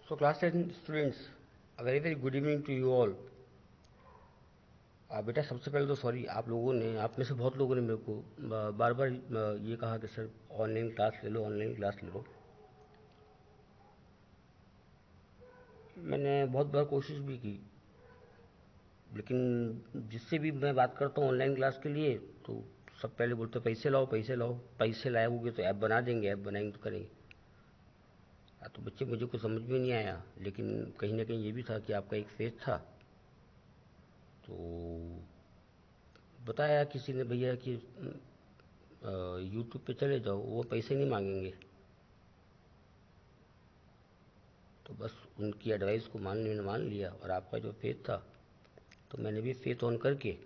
So class 10 students, a very very good evening to you all. बेटा सबसे पहले तो सॉरी, आप में से बहुत लोगों ने मेरे को बार बार ये कहा कि सर ऑनलाइन क्लास ले लो, ऑनलाइन क्लास ले लो। मैंने बहुत बार कोशिश भी की, लेकिन जिससे भी मैं बात करता हूँ ऑनलाइन क्लास के लिए तो सब पहले बोलते पैसे लाओ पैसे लाओ, पैसे लाओगे तो ऐप बना देंगे, ऐप बनाएंगे तो करेंगे। तो बच्चे मुझे कुछ समझ में नहीं आया, लेकिन कहीं ना कहीं ये भी था कि आपका एक फेथ था। तो बताया किसी ने भैया कि यूट्यूब पे चले जाओ, वो पैसे नहीं मांगेंगे। तो बस उनकी एडवाइस को मान लिया, और आपका जो फेथ था तो मैंने भी फेथ ऑन करके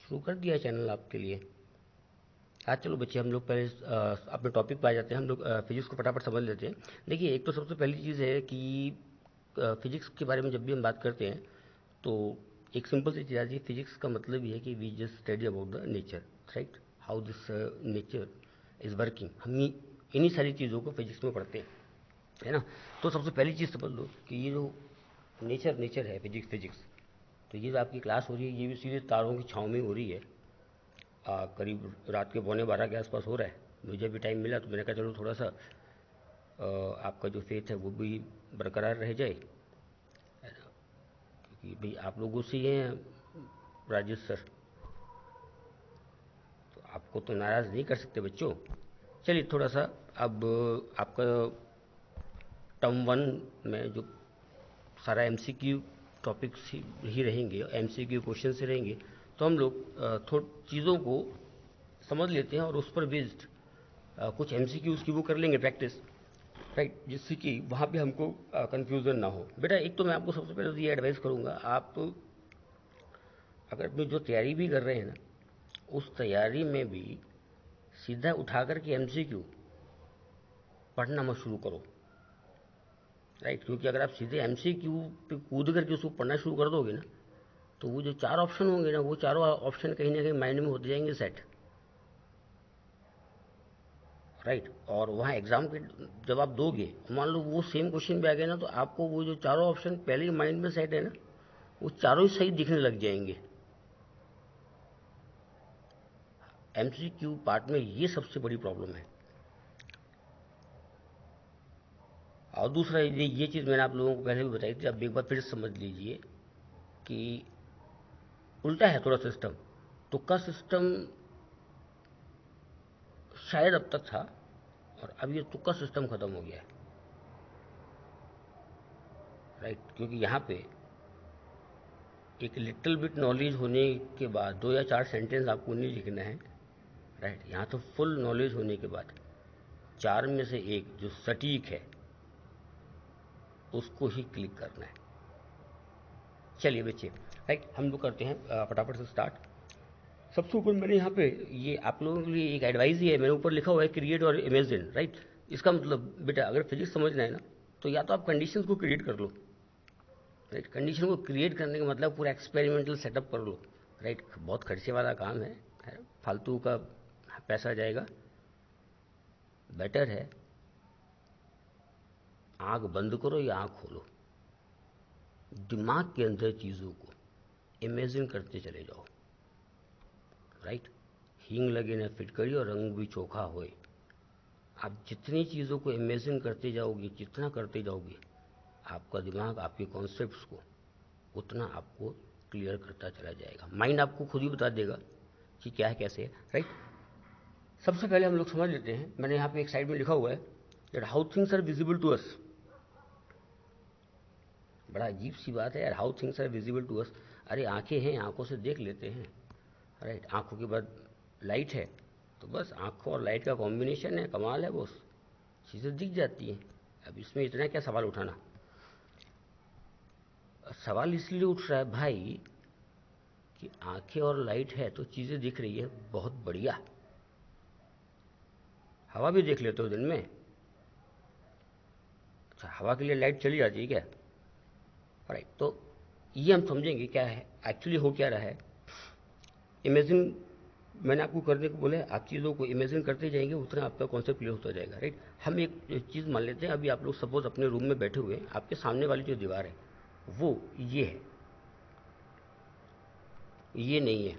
शुरू कर दिया चैनल आपके लिए। आज चलो बच्चे, हम लोग पहले अपने टॉपिक पे आ जाते हैं। हम लोग फिजिक्स को फटाफट समझ लेते हैं। देखिए, एक तो सबसे पहली चीज़ है कि फिजिक्स के बारे में जब भी हम बात करते हैं तो एक सिंपल सी चीज़ आती है। फिजिक्स का मतलब ये है कि we just study about the nature, right, how this nature is working. हम इन्हीं सारी चीज़ों को फिजिक्स में पढ़ते हैं, है ना। तो सबसे पहली चीज़ समझ लो कि ये जो नेचर है, फिजिक्स, तो ये जो आपकी क्लास हो रही है ये भी सीधे तारों की छाँव में हो रही है। करीब रात के 11:15 के आसपास हो रहा है। मुझे भी टाइम मिला तो मैंने कहा चलो थोड़ा सा आपका जो फेथ है वो भी बरकरार रह जाए, है ना। क्योंकि भाई आप लोगों से ही हैं राजेश सर, तो आपको तो नाराज़ नहीं कर सकते बच्चों। चलिए थोड़ा सा, अब आपका टर्म 1 में जो सारा एमसीक्यू टॉपिक्स ही रहेंगे, एमसीक्यू क्वेश्चन से रहेंगे, तो हम लोग थोड़ी चीज़ों को समझ लेते हैं और उस पर बेस्ड कुछ एमसीक्यूज़ की वो कर लेंगे प्रैक्टिस, राइट, जिससे कि वहाँ पे हमको कंफ्यूजन ना हो। बेटा एक तो मैं आपको सबसे पहले तो ये एडवाइस करूँगा, आप अगर अपनी जो तैयारी भी कर रहे हैं ना, उस तैयारी में भी सीधा उठा कर के एमसीक्यू पढ़ना मत शुरू करो, राइट। क्योंकि अगर आप सीधे एमसीक्यू पे कूद करके उसको पढ़ना शुरू कर दोगे ना, तो वो जो 4 ऑप्शन होंगे ना, वो चारों ऑप्शन कहीं ना कहीं माइंड में होते जाएंगे सेट, राइट। और वहाँ एग्जाम के जब आप दोगे, मान लो वो सेम क्वेश्चन भी आ गए ना, तो आपको वो जो चारों ऑप्शन पहले ही माइंड में सेट है ना, वो चारों ही सही दिखने लग जाएंगे। एमसीक्यू पार्ट में ये सबसे बड़ी प्रॉब्लम है। और दूसरा ये चीज़ मैंने आप लोगों को पहले भी बताई थी, अब एक बार फिर समझ लीजिए कि उल्टा है थोड़ा सिस्टम। तुक्का सिस्टम शायद अब तक था, और अब ये तुक्का सिस्टम खत्म हो गया है, राइट। क्योंकि यहाँ पे एक लिटिल बिट नॉलेज होने के बाद 2 या 4 सेंटेंस आपको नहीं लिखना है, राइट। यहाँ तो फुल नॉलेज होने के बाद 4 में से एक जो सटीक है उसको ही क्लिक करना है। चलिए बच्चे, राइट, हम लोग करते हैं फटाफट से स्टार्ट। सबसे ऊपर मैंने यहाँ पे ये आप लोगों के लिए एक एडवाइस ही है, मेरे ऊपर लिखा हुआ है क्रिएट और इमेजिन, राइट। इसका मतलब बेटा अगर फिजिक्स समझना है ना, तो या तो आप कंडीशन को क्रिएट कर लो, राइट। कंडीशन को क्रिएट करने का मतलब पूरा एक्सपेरिमेंटल सेटअप कर लो, राइट। बहुत खर्चे वाला काम है, फालतू का पैसा जाएगा। बेटर है आंख बंद करो या आंख खोलो, दिमाग के अंदर चीज़ों को इमेजिन करते चले जाओ, राइट। हींग लगे ना फिटकरी और रंग भी चोखा होए। आप जितनी चीज़ों को इमेजिन करते जाओगे, जितना करते जाओगे, आपका दिमाग आपके कॉन्सेप्ट्स को उतना आपको क्लियर करता चला जाएगा। माइंड आपको खुद ही बता देगा कि क्या है कैसे है, राइट। सबसे पहले हम लोग समझ लेते हैं, मैंने यहाँ पे एक साइड में लिखा हुआ है that how things are visible to us. बड़ा अजीब सी बात है यार, how things are visible to us. अरे आंखें हैं, आंखों से देख लेते हैं, राइट। आंखों के बाद लाइट है, तो बस आंखों और लाइट का कॉम्बिनेशन है, कमाल है, बस चीज़ें दिख जाती हैं। अब इसमें इतना क्या सवाल उठाना। सवाल इसलिए उठ रहा है भाई कि आंखें और लाइट है तो चीज़ें दिख रही है, बहुत बढ़िया। हवा भी देख लेते हो दिन में? अच्छा, हवा के लिए लाइट चली जाती है क्या? राइट, तो ये हम समझेंगे क्या है एक्चुअली हो क्या रहा है। इमेजिन मैंने आपको करने को बोला है, आप चीज़ों को इमेजिन करते जाएंगे उतना आपका कॉन्सेप्ट क्लियर होता जाएगा, राइट। हम एक चीज़ मान लेते हैं, अभी आप लोग सपोज अपने रूम में बैठे हुए हैं, आपके सामने वाली जो दीवार है वो ये है, ये नहीं है,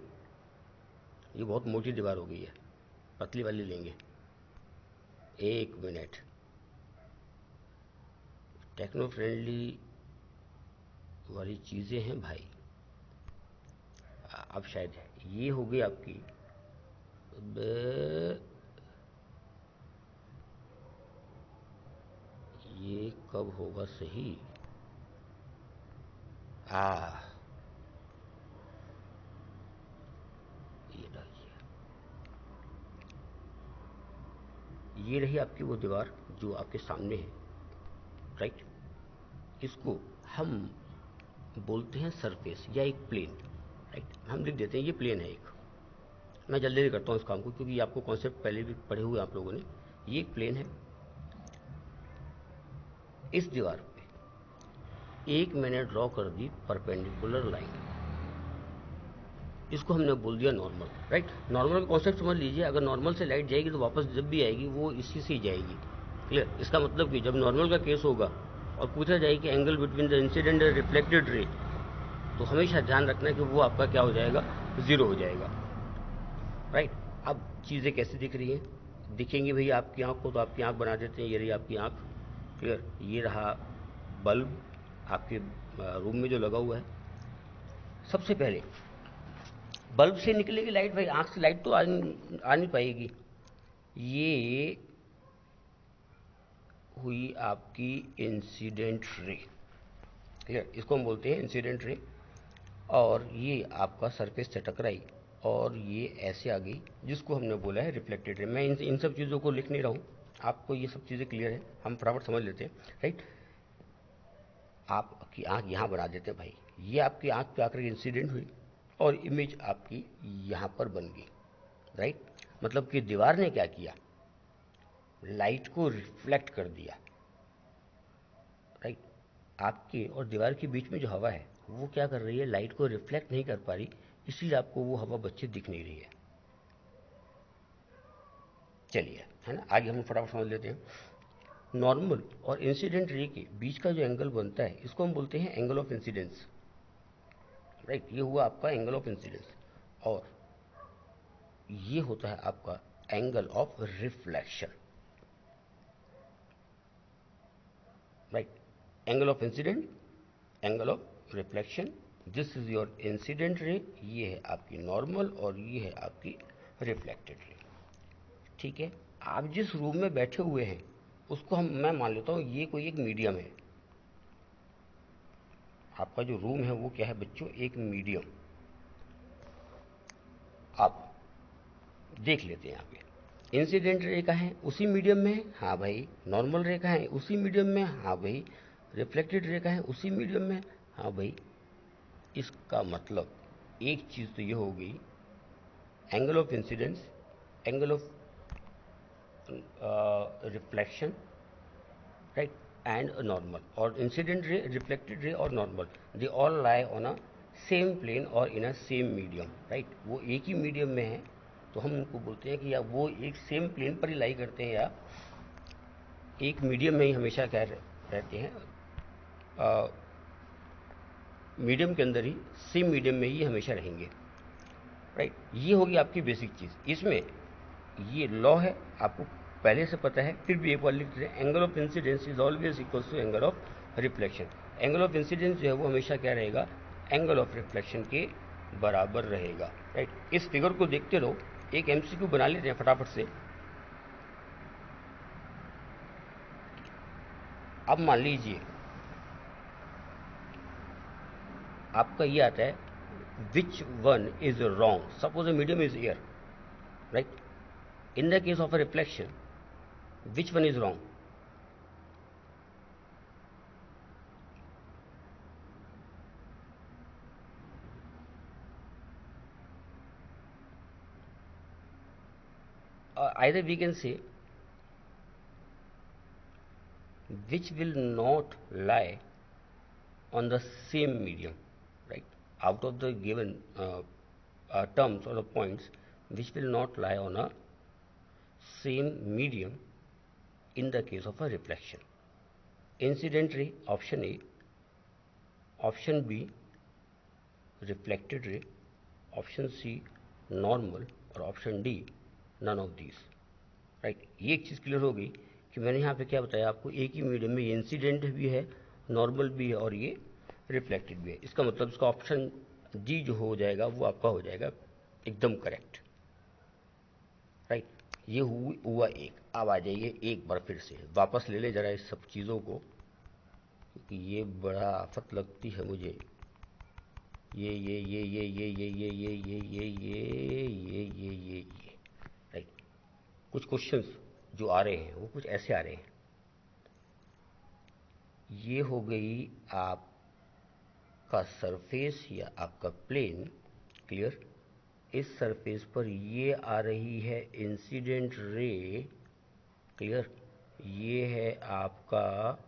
ये बहुत मोटी दीवार हो गई है, पतली वाली लेंगे। एक मिनट, टेक्नो फ्रेंडली वाली चीज़ें हैं भाई। अब शायद ये हो गई आपकी, ये कब होगा सही? ये ये रही आपकी वो दीवार जो आपके सामने है, राइट। इसको हम बोलते हैं सरफेस या एक प्लेन, राइट। हम लिख देते हैं ये प्लेन है एक। मैं जल्दी से करता हूँ इस काम को क्योंकि आपको कॉन्सेप्ट पहले भी पढ़े हुए आप लोगों ने। ये एक प्लेन है, इस दीवार पे एक मैंने ड्रॉ कर दी परपेंडिकुलर लाइन, इसको हमने बोल दिया नॉर्मल, राइट। नॉर्मल का कॉन्सेप्ट समझ लीजिए, अगर नॉर्मल से लाइट जाएगी तो वापस जब भी आएगी वो इसी से ही जाएगी, क्लियर। इसका मतलब कि जब नॉर्मल का केस होगा और पूछा जाए कि angle between the incident and reflected ray, तो हमेशा ध्यान रखना है कि वो आपका क्या हो जाएगा, जीरो हो जाएगा, राइट। अब चीज़ें कैसे दिख रही हैं, दिखेंगी भई आपकी आंख को, तो आपकी आंख बना देते हैं, ये रही आपकी आंख, क्लियर। ये रहा बल्ब आपके रूम में जो लगा हुआ है। सबसे पहले बल्ब से निकलेगी लाइट, भाई आंख से लाइट तो आ नहीं पाएगी। ये हुई आपकी इंसिडेंट रे, क्लियर, इसको हम बोलते हैं इंसिडेंट रे। और ये आपका सरफेस से टकराई और ये ऐसे आ गई, जिसको हमने बोला है रिफ्लेक्टेड रे। मैं इन सब चीज़ों को लिख नहीं रहा हूँ, आपको ये सब चीज़ें क्लियर है, हम फटाफट समझ लेते हैं, राइट। आपकी आंख यहाँ बना देते हैं भाई, ये आपकी आंख पे आकर इंसिडेंट हुई और इमेज आपकी यहाँ पर बन गई, राइट। मतलब कि दीवार ने क्या किया, लाइट को रिफ्लेक्ट कर दिया, राइट। आपके और दीवार के बीच में जो हवा है वो क्या कर रही है, लाइट को रिफ्लेक्ट नहीं कर पा रही, इसलिए आपको वो हवा बच्चे दिख नहीं रही है। चलिए, है ना, आगे हम फटाफट समझ लेते हैं। नॉर्मल और इंसिडेंट रे के बीच का जो एंगल बनता है इसको हम बोलते हैं एंगल ऑफ इंसिडेंस, राइट। ये हुआ आपका एंगल ऑफ इंसिडेंस। और ये होता है आपका angle of reflection, right. Angle of incident, angle of reflection, this is your incident ray, ये है आपकी नॉर्मल और ये है आपकी रिफ्लेक्टेड रे, ठीक है। आप जिस रूम में बैठे हुए हैं उसको मैं मान लेता हूँ ये कोई एक मीडियम है। आपका जो रूम है वो क्या है बच्चों, एक मीडियम। आप देख लेते हैं यहाँ पे, इंसिडेंट रे का है उसी मीडियम में है, हाँ भाई। नॉर्मल रे का है उसी मीडियम में, हाँ भाई। रिफ्लेक्टेड रे का है उसी मीडियम में, हाँ भाई। इसका मतलब एक चीज़ तो ये हो गई, angle of incidence, angle of reflection, right, and normal, और इंसिडेंट रे, रिफ्लेक्टेड रे और normal, they all lie on a same plane और in a same medium, right. वो एक ही मीडियम में है, तो हम उनको बोलते हैं कि या वो एक सेम प्लेन पर ही लाई करते हैं या एक मीडियम में ही हमेशा क्या रहते हैं, मीडियम के अंदर ही, सेम मीडियम में ही हमेशा रहेंगे, राइट। ये होगी आपकी बेसिक चीज़। इसमें ये लॉ है, आपको पहले से पता है, फिर भी एक बार लिख दें, angle of incidence is always equal to angle of reflection. Angle of incidence जो है वो हमेशा क्या रहेगा, एंगल ऑफ रिफ्लेक्शन के बराबर रहेगा, राइट। इस फिगर को देखते रहो, एक एमसीक्यू बना लेते हैं फटाफट से। अब मान लीजिए आपका ये आता है, which one is wrong, suppose a medium is air, right. In the case of a reflection, which one is wrong, either we can say which will not lie on the same medium, right. Out of the given terms or the points, which will not lie on a same medium in the case of a reflection. Incident ray, option A. Option B, reflected ray. Option C, normal. और option D, none of these. Right, ये एक चीज़ clear हो गई कि मैंने यहाँ पे क्या बताया आपको, एक ही मीडियम में इंसिडेंट भी है, नॉर्मल भी है और ये रिफ्लेक्टेड भी है. इसका मतलब इसका ऑप्शन डी जो हो जाएगा वो आपका हो जाएगा एकदम करेक्ट. राइट, ये हुआ एक. अब आ जाइए एक बार फिर से वापस ले ले जरा इस सब चीज़ों को, क्योंकि ये बड़ा आफत लगती है मुझे. ये राइट. कुछ क्वेश्चंस जो आ रहे हैं वो कुछ ऐसे आ रहे हैं. ये हो गई आपका सरफेस या आपका प्लेन. क्लियर. इस सरफेस पर ये आ रही है इंसिडेंट रे. क्लियर. ये है आपका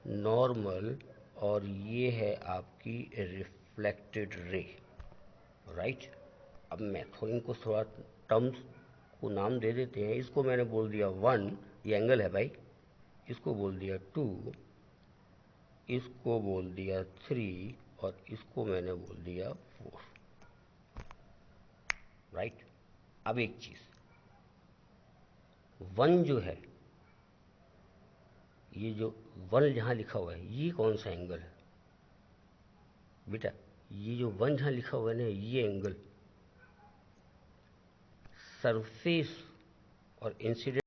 नॉर्मल और ये है आपकी रिफ्लेक्टेड रे. राइट. अब मैं इनको थोड़ा टर्म्स को नाम दे देते हैं. इसको मैंने बोल दिया 1, ये एंगल है भाई. इसको बोल दिया 2, इसको बोल दिया 3 और इसको मैंने बोल दिया 4. राइट. अब एक चीज, 1 जो है, ये जो 1 जहां लिखा हुआ है ये कौन सा एंगल है बेटा? ये जो 1 जहां लिखा हुआ है ना, ये एंगल सरफेस और इंसिडेंट